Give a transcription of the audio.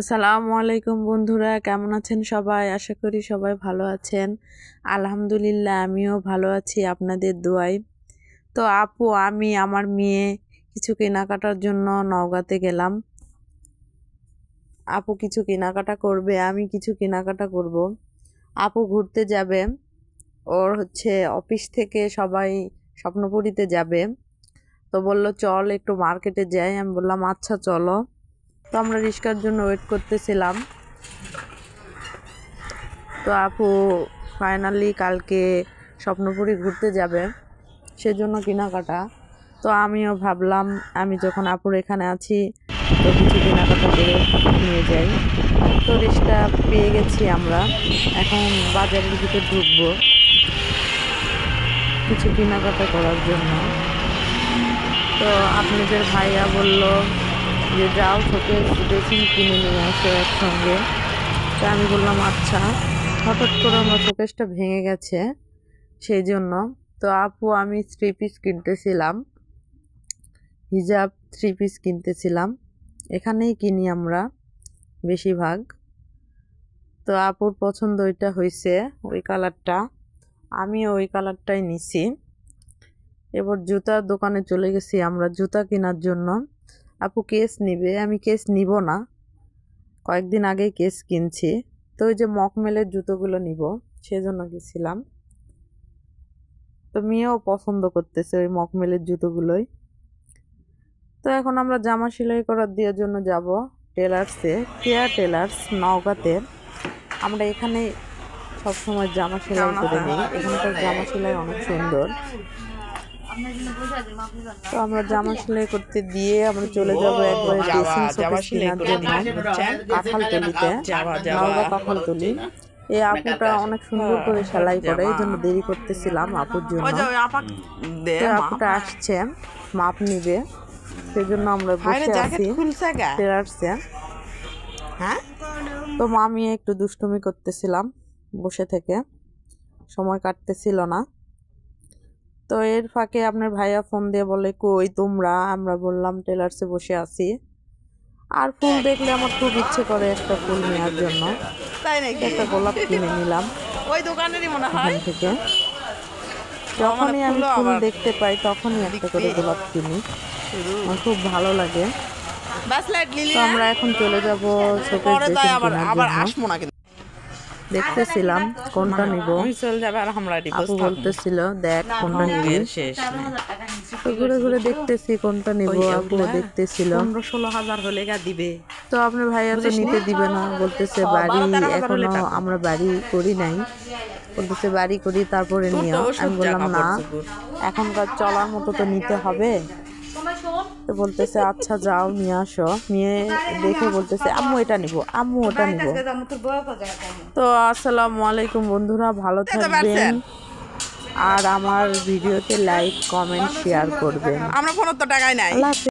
আসসালামু আলাইকুম বন্ধুরা, কেমন আছেন সবাই? আশা করি সবাই ভালো আছেন। আলহামদুলিল্লাহ আমিও ভালো আছি আপনাদের দোয়ায়। তো আপু আমি আমার মেয়ে কিছু কেনাকাটার জন্য নওগাঁতে গেলাম। আপু কিছু কেনাকাটা করবে, আমি কিছু কেনাকাটা করব। আপু ঘুরতে যাবে, ওর অফিস থেকে সবাই স্বপ্নপুরীতে যাবে। তো বলল চল একটু মার্কেটে যাই। আমি বললাম আচ্ছা চলো। তো আমরা রিক্সার জন্য ওয়েট করতেছিলাম। তো আপু ফাইনালি কালকে স্বপ্নপুরী ঘুরতে যাবে, সেজন্য কেনাকাটা। তো আমিও ভাবলাম আমি যখন আপুর এখানে আছি তো কিছু কেনাকাটা করে নিয়ে যাই। তো রিক্সা পেয়ে গেছি আমরা, এখন বাজারের ভিতরে ঢুকবো কিছু কেনাকাটা করার জন্য। তো আপনাদের ভাইয়া বলল যে যাও শোকেস ড্রেসিং কিনে নিয়ে আসো একসঙ্গে। তো আমি বললাম আচ্ছা। হঠাৎ করে আমার শোকেসটা ভেঙে গেছে সেই জন্য। তো আপু আমি 3 পিস কিনতেছিলাম, হিজাব 3 পিস কিনতেছিলাম। এখানেই কিনি আমরা বেশিরভাগ। তো আপুর পছন্দ ওইটা হয়েছে, ওই কালারটা। আমিও ওই কালারটাই নিছি। এবার জুতার দোকানে চলে গেছি আমরা জুতা কেনার জন্য। আপু কেস নিবে, আমি কেস নিব না, কয়েকদিন আগে কেস কিনছি। তো ওই যে মকমেলের জুতোগুলো নিব সেজন্য গেছিলাম। তো মেয়েও পছন্দ করতেছে ওই মকমেলের জুতোগুলোই। তো এখন আমরা জামা সেলাই করার দেওয়ার জন্য যাব টেলার্সে, কেয়া টেলার্স নওগাঁতে। আমরা এখানে সবসময় জামা সেলাই করে নিই, এখানকার জামা সেলাই অনেক সুন্দর। তো আমরা জামা সেলাই করতে দিয়ে আমরা চলে যাব একবারে ড্রেসিং শোকেস কেনার জন্য কাঁঠালতলিতে, নওগাঁ কাঁঠালতলি। এই আপুটা অনেক সুন্দর করে সেলাই করে, এই জন্য দেরি করতেছিলাম আপুর জন্য। তো আপুটা আসছে মাপ নিবে, সেজন্য আমরা বসে আছি টেলার্সে। তো মামি একটু দুষ্টুমি করতেছিলাম বসে থেকে, সময় কাটতেছিল না। তো এর ফাঁকে আপনার ভাইয়া ফোন দিয়ে বলে কই তোমরা? আমরা বললাম টেলার্সে বসে আছি। আর ফুল দেখলে আমার খুব ইচ্ছে করে একটা ফুল নেওয়ার জন্য, একটা গোলাপ কিনে নিলাম ওই দোকানেরই মনে হয় থেকে। যখনই আমি ফুল দেখতে পাই তখনই একটা করে গোলাপ কিনি, আমার খুব ভালো লাগে। তো আমরা এখন চলে যাব শোকেস ড্রেসিং কেনার জন্য। দেখতেছিলাম কোনটা নিব, আপু বলতেছিল দেখ কোনটা নিবি। তো ঘুরে ঘুরে দেখতেছি কোনটা নিব, আপু দেখতেছিল 15-16 হলে দিবে। তো আপনার ভাইয়া তো নিতে দিবে না, বলতেছে বাড়ি এখনো আমরা বাড়ি করি নাই, বলতেছে বাড়ি করি তারপরে নিও। আমি বললাম না, এখনকার চলার মতো তো নিতে হবে। তো বলতেছে আচ্ছা যাও নিয়ে আসো। নিয়ে দেখে বলতেছে আম্মু এটা নিব, আম্মু ওটা নিব। তো আসসালামু আলাইকুম বন্ধুরা, ভালো থাকবেন আর আমার ভিডিওতে লাইক কমেন্ট শেয়ার করবেন। আমরা 15 টাকায় নাই। আল্লাহ হাফেজ।